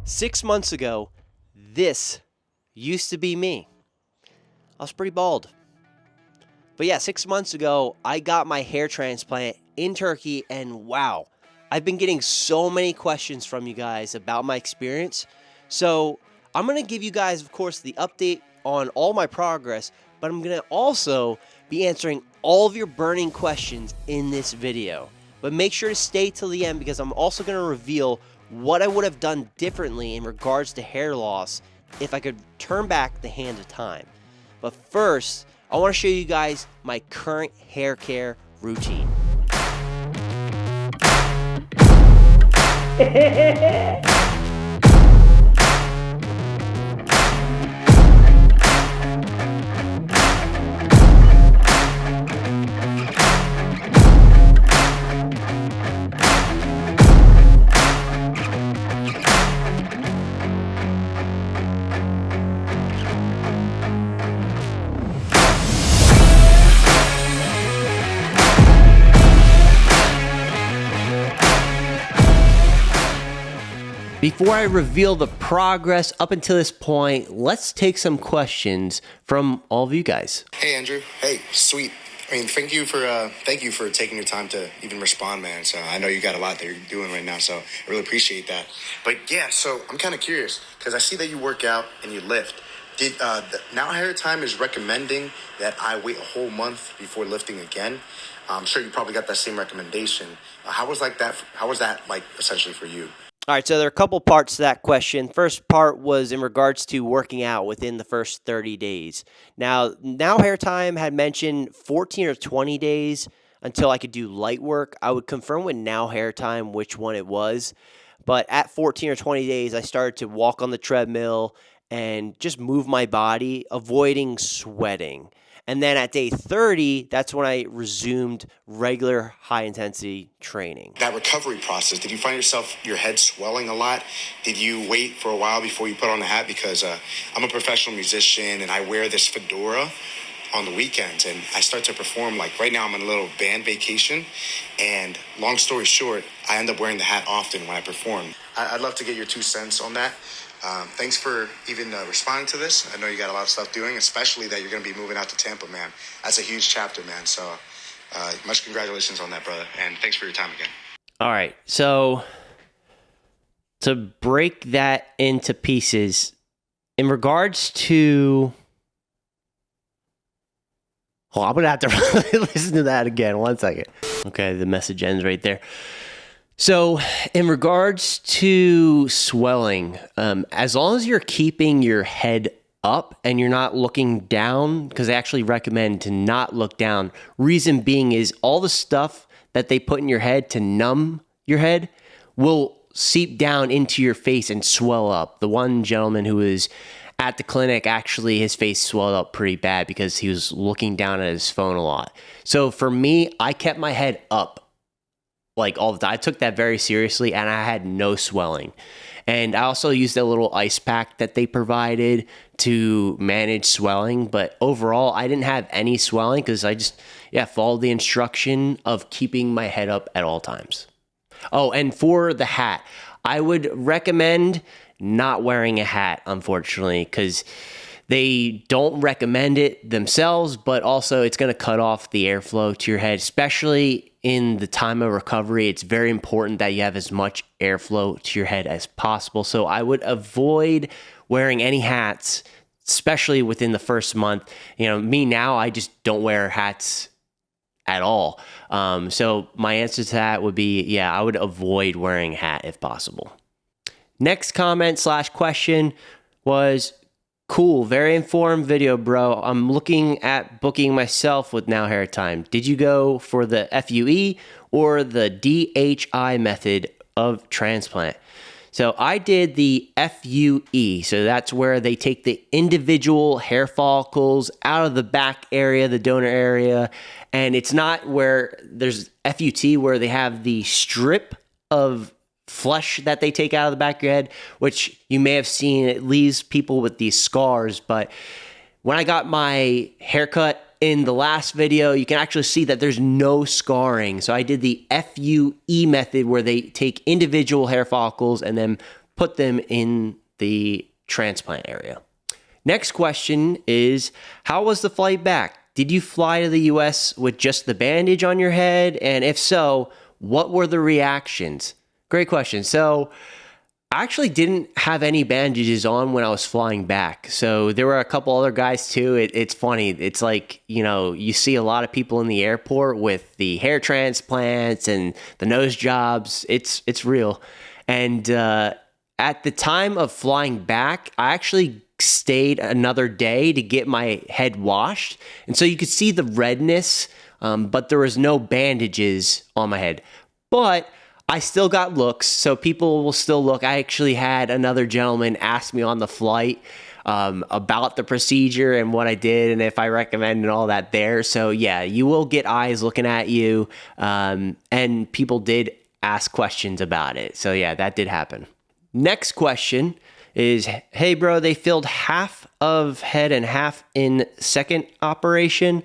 6 months ago, this used to be me. I was pretty bald. But yeah, 6 months ago, I got my hair transplant in Turkey, and wow, I've been getting so many questions from you guys about my experience. So I'm going to give you guys, of course, the update on all my progress, but I'm going to also be answering all of your burning questions in this video. But make sure to stay till the end because I'm also going to reveal what I would have done differently in regards to hair loss if I could turn back the hand of time. But first, I want to show you guys my current hair care routine. Before I reveal the progress up until this point, let's take some questions from all of you guys. Hey, Andrew. Hey, sweet. I mean, thank you for taking your time to even respond, man. So I know you got a lot that you're doing right now, so I really appreciate that. But yeah, so I'm kind of curious because I see that you work out and you lift. Did Now Hair Time is recommending that I wait a whole month before lifting again? I'm sure you probably got that same recommendation. How was that like essentially for you? All right, so there are a couple parts to that question. First part was in regards to working out within the first 30 days. Now Hair Time had mentioned 14 or 20 days until I could do light work. I would confirm with Now Hair Time which one it was. But at 14 or 20 days, I started to walk on the treadmill and just move my body, avoiding sweating. And then at day 30, that's when I resumed regular high-intensity training. That recovery process, did you find your head swelling a lot? Did you wait for a while before you put on the hat? Because I'm a professional musician and I wear this fedora on the weekends and I start to perform. Like right now I'm on a little band vacation, and long story short, I end up wearing the hat often when I perform. I'd love to get your 2 cents on that. Thanks for even responding to this. I know you got a lot of stuff doing, especially that you're going to be moving out to Tampa, man. That's a huge chapter, man. So much congratulations on that, brother. And thanks for your time again. All right. So to break that into pieces, in regards to... Oh, I'm going to have to listen to that again. 1 second. Okay, the message ends right there. So in regards to swelling, as long as you're keeping your head up and you're not looking down, because they actually recommend to not look down. Reason being is all the stuff that they put in your head to numb your head will seep down into your face and swell up. The one gentleman who was at the clinic, actually his face swelled up pretty bad because he was looking down at his phone a lot. So for me, I kept my head up like all the time. I took that very seriously and I had no swelling. And I also used a little ice pack that they provided to manage swelling. But overall, I didn't have any swelling because I just, followed the instruction of keeping my head up at all times. Oh, and for the hat, I would recommend not wearing a hat, unfortunately, because they don't recommend it themselves, but also it's going to cut off the airflow to your head, especially in the time of recovery. It's very important that you have as much airflow to your head as possible. So I would avoid wearing any hats, especially within the first month. You know, me now, I just don't wear hats at all. So my answer to that would be, I would avoid wearing a hat if possible. Next comment / question was, cool, very informed video, bro. I'm looking at booking myself with Now Hair Time. Did you go for the FUE or the DHI method of transplant? So I did the FUE. So that's where they take the individual hair follicles out of the back area, the donor area. And it's not where there's FUT where they have the strip of flesh that they take out of the back of your head, which you may have seen. It leaves people with these scars. But when I got my haircut in the last video, you can actually see that there's no scarring. So I did the FUE method where they take individual hair follicles and then put them in the transplant area. Next question is, how was the flight back? Did you fly to the US with just the bandage on your head? And if so, what were the reactions? Great question. So I actually didn't have any bandages on when I was flying back. So there were a couple other guys too. It's funny. It's like, you see a lot of people in the airport with the hair transplants and the nose jobs. It's real. And at the time of flying back, I actually stayed another day to get my head washed. And so you could see the redness, but there was no bandages on my head. But I still got looks, so people will still look. I actually had another gentleman ask me on the flight about the procedure and what I did and if I recommend and all that there. So yeah, you will get eyes looking at you, and people did ask questions about it. So yeah, that did happen. Next question is, hey bro, they filled half of head and half in second operation.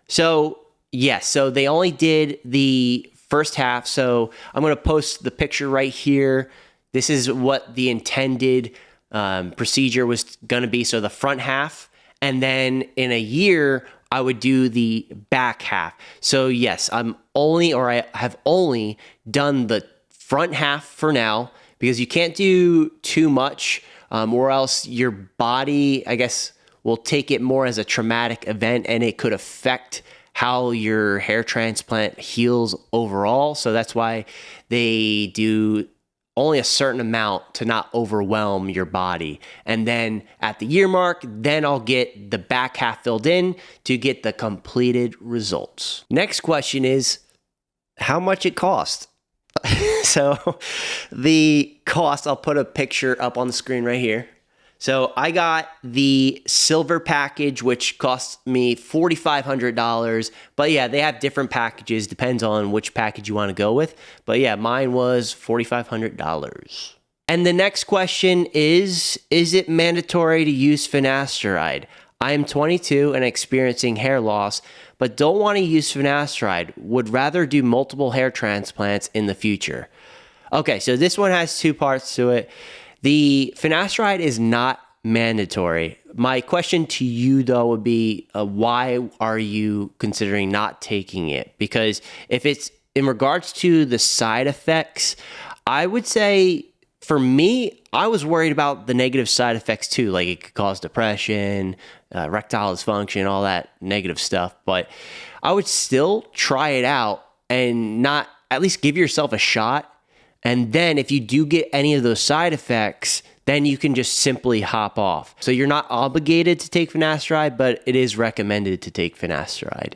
So yes, so they only did the first half. So I'm going to post the picture right here. This is what the intended procedure was going to be. So the front half, and then in a year, I would do the back half. So yes, I have only done the front half for now, because you can't do too much, or else your body, I guess, will take it more as a traumatic event, and it could affect how your hair transplant heals overall. So that's why they do only a certain amount to not overwhelm your body. And then at the year mark, then I'll get the back half filled in to get the completed results. Next question is, how much it cost? So the cost, I'll put a picture up on the screen right here. So I got the silver package, which cost me $4,500. But yeah, they have different packages. Depends on which package you want to go with. But yeah, mine was $4,500. And the next question is it mandatory to use finasteride? I am 22 and experiencing hair loss, but don't want to use finasteride. Would rather do multiple hair transplants in the future. Okay, so this one has two parts to it. The finasteride is not mandatory. My question to you, though, would be, why are you considering not taking it? Because if it's in regards to the side effects, I would say, for me, I was worried about the negative side effects too. Like it could cause depression, erectile dysfunction, all that negative stuff. But I would still try it out and not at least give yourself a shot. And then if you do get any of those side effects, then you can just simply hop off. So you're not obligated to take finasteride, but it is recommended to take finasteride.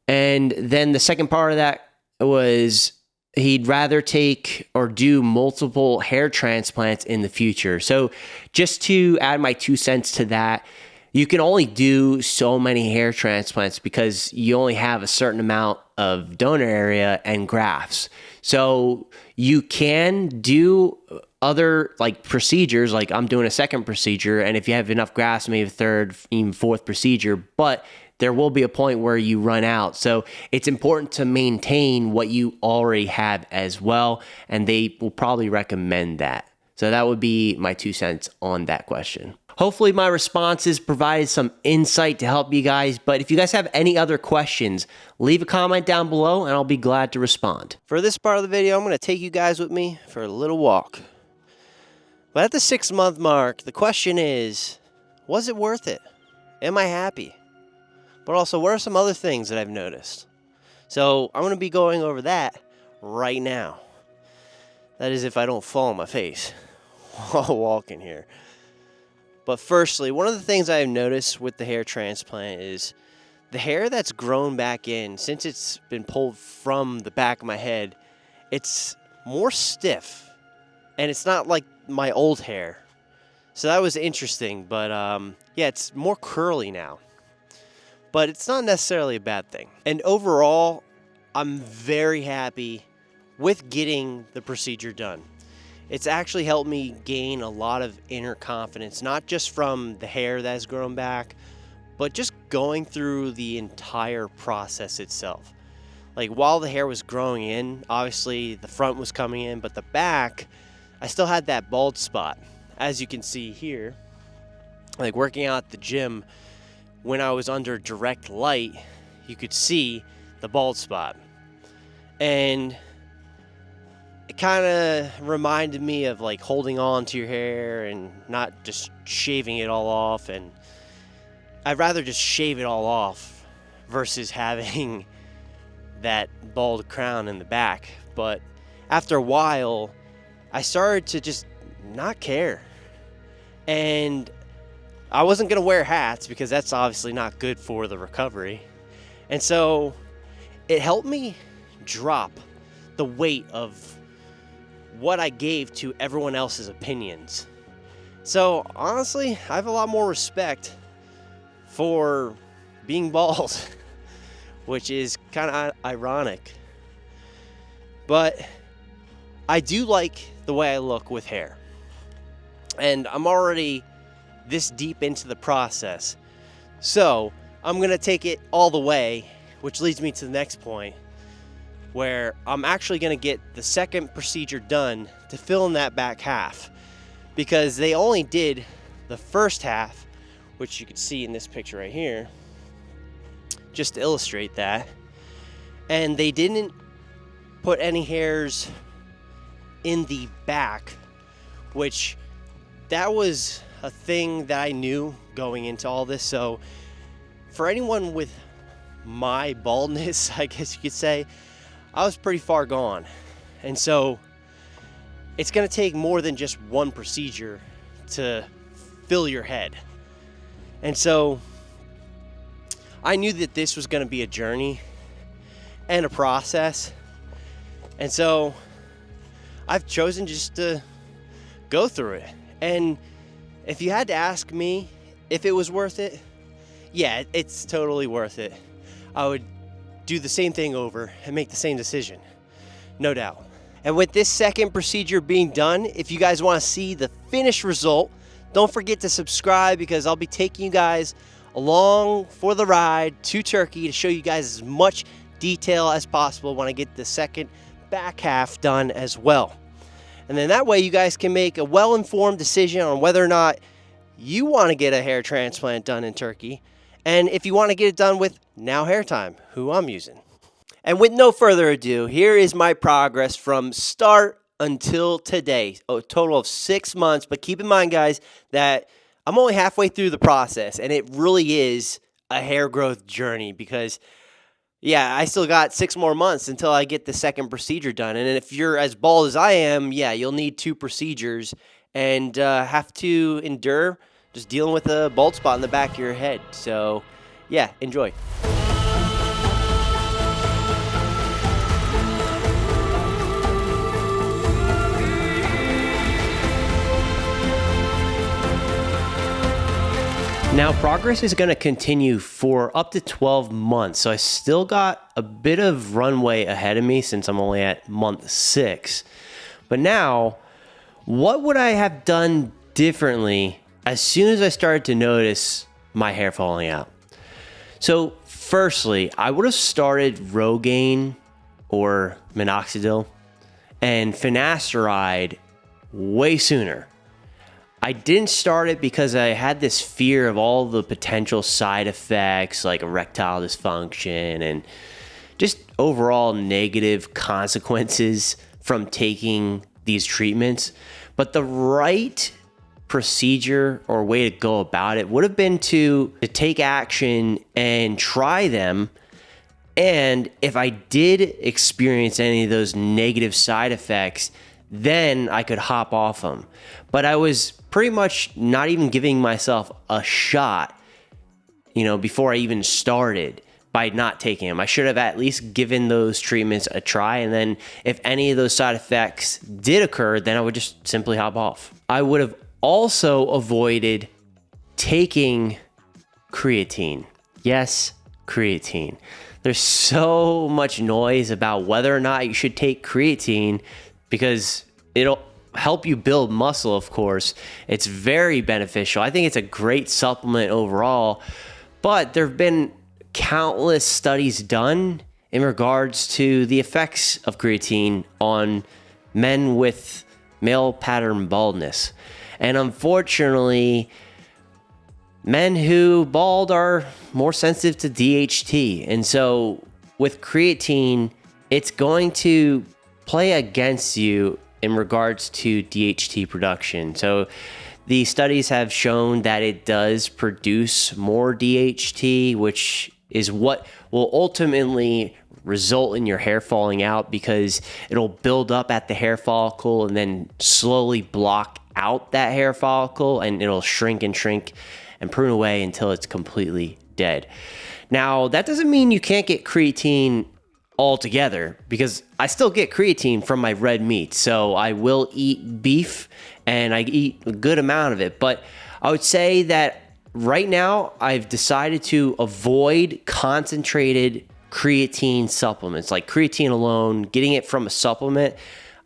And then the second part of that was he'd rather take or do multiple hair transplants in the future. So just to add my 2 cents to that, you can only do so many hair transplants because you only have a certain amount of donor area and grafts. So you can do other like procedures, like I'm doing a second procedure, and if you have enough grafts, maybe a third, even fourth procedure, but there will be a point where you run out. So it's important to maintain what you already have as well, and they will probably recommend that. So that would be my 2 cents on that question. Hopefully my responses provided some insight to help you guys, but if you guys have any other questions, leave a comment down below and I'll be glad to respond. For this part of the video, I'm going to take you guys with me for a little walk. But at the 6-month mark, the question is, was it worth it? Am I happy? But also, what are some other things that I've noticed? So I'm going to be going over that right now. That is if I don't fall on my face while walking here. But firstly, one of the things I've noticed with the hair transplant is the hair that's grown back in, since it's been pulled from the back of my head, it's more stiff. And it's not like my old hair. So that was interesting. But yeah, it's more curly now. But it's not necessarily a bad thing. And overall, I'm very happy with getting the procedure done. It's actually helped me gain a lot of inner confidence, not just from the hair that has grown back, but just going through the entire process itself. Like while the hair was growing in, obviously the front was coming in, but the back, I still had that bald spot. As you can see here, like working out at the gym, when I was under direct light, you could see the bald spot. And it kind of reminded me of like holding on to your hair and not just shaving it all off. And I'd rather just shave it all off versus having that bald crown in the back. But after a while, I started to just not care. And I wasn't going to wear hats because that's obviously not good for the recovery. And so it helped me drop the weight of what I gave to everyone else's opinions. So honestly, I have a lot more respect for being bald, which is kind of ironic. But I do like the way I look with hair. And I'm already this deep into the process. So I'm going to take it all the way, which leads me to the next point, where I'm actually going to get the second procedure done to fill in that back half, because they only did the first half, which you can see in this picture right here, just to illustrate that. And they didn't put any hairs in the back, which that was a thing that I knew going into all this. So for anyone with my baldness, I guess you could say, I was pretty far gone. And so it's going to take more than just one procedure to fill your head. And so I knew that this was going to be a journey and a process. And so I've chosen just to go through it. And if you had to ask me if it was worth it, yeah, it's totally worth it. I would do the same thing over and make the same decision, no doubt. And with this second procedure being done, if you guys want to see the finished result, don't forget to subscribe, because I'll be taking you guys along for the ride to Turkey to show you guys as much detail as possible when I get the second back half done as well. And then that way you guys can make a well-informed decision on whether or not you want to get a hair transplant done in Turkey, and if you want to get it done with Now Hair Time, who I'm using. And with no further ado, here is my progress from start until today. A total of 6 months, but keep in mind, guys, that I'm only halfway through the process, and it really is a hair growth journey, because yeah, I still got 6 more months until I get the second procedure done. And if you're as bald as I am, yeah, you'll need 2 procedures and have to endure just dealing with a bald spot in the back of your head. So yeah, enjoy. Now, progress is going to continue for up to 12 months, so I still got a bit of runway ahead of me since I'm only at month 6. But now, what would I have done differently as soon as I started to notice my hair falling out? So, firstly, I would have started Rogaine or minoxidil and finasteride way sooner. I didn't start it because I had this fear of all the potential side effects like erectile dysfunction and just overall negative consequences from taking these treatments. But the right procedure or way to go about it would have been to take action and try them. And if I did experience any of those negative side effects, then I could hop off them. But I was pretty much not even giving myself a shot, before I even started by not taking them. I should have at least given those treatments a try. And then if any of those side effects did occur, then I would just simply hop off. I would have also avoided taking creatine. Yes, creatine. There's so much noise about whether or not you should take creatine because it'll help you build muscle, of course. It's very beneficial. I think it's a great supplement overall, but there have been countless studies done in regards to the effects of creatine on men with male pattern baldness. And unfortunately, men who bald are more sensitive to DHT. And so with creatine, it's going to play against you in regards to DHT production. So the studies have shown that it does produce more DHT, which is what will ultimately result in your hair falling out, because it'll build up at the hair follicle and then slowly block out that hair follicle, and it'll shrink and prune away until it's completely dead. Now, that doesn't mean you can't get creatine altogether, because I still get creatine from my red meat. So I will eat beef and I eat a good amount of it. But I would say that right now I've decided to avoid concentrated creatine supplements, like creatine alone. Getting it from a supplement,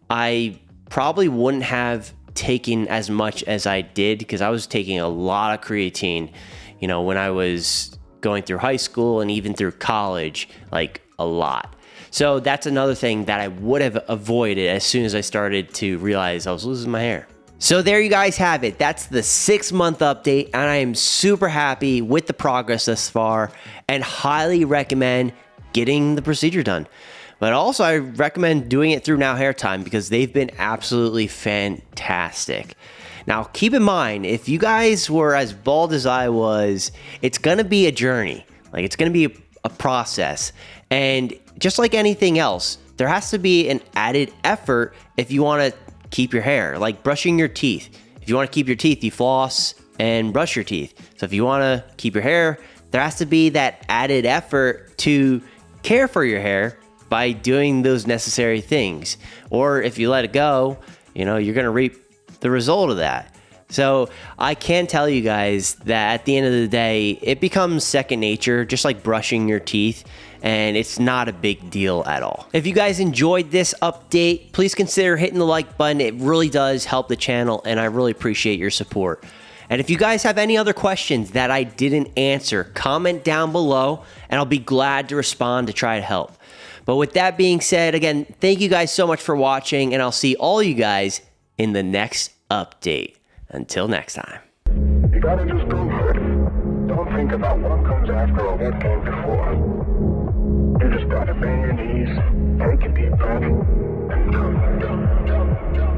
I probably wouldn't have taken as much as I did, because I was taking a lot of creatine, you know, when I was going through high school and even through college, like a lot. So that's another thing that I would have avoided as soon as I started to realize I was losing my hair. So there you guys have it. That's the 6-month update, and I am super happy with the progress thus far and highly recommend getting the procedure done. But also I recommend doing it through Now Hair Time, because they've been absolutely fantastic. Now keep in mind, if you guys were as bald as I was, it's gonna be a journey. Like, it's gonna be a process. And just like anything else, there has to be an added effort if you wanna keep your hair, like brushing your teeth. If you wanna keep your teeth, you floss and brush your teeth. So if you wanna keep your hair, there has to be that added effort to care for your hair by doing those necessary things. Or if you let it go, you know, you're gonna reap the result of that. So I can tell you guys that at the end of the day, it becomes second nature, just like brushing your teeth, and it's not a big deal at all. If you guys enjoyed this update, please consider hitting the like button. It really does help the channel, and I really appreciate your support. And if you guys have any other questions that I didn't answer, comment down below, and I'll be glad to respond to try to help. But with that being said, again, thank you guys so much for watching, and I'll see all you guys in the next update. Until next time. You gotta just go for it. Don't think about what comes after or what came before. You just gotta bend your knees, take a deep breath, and jump.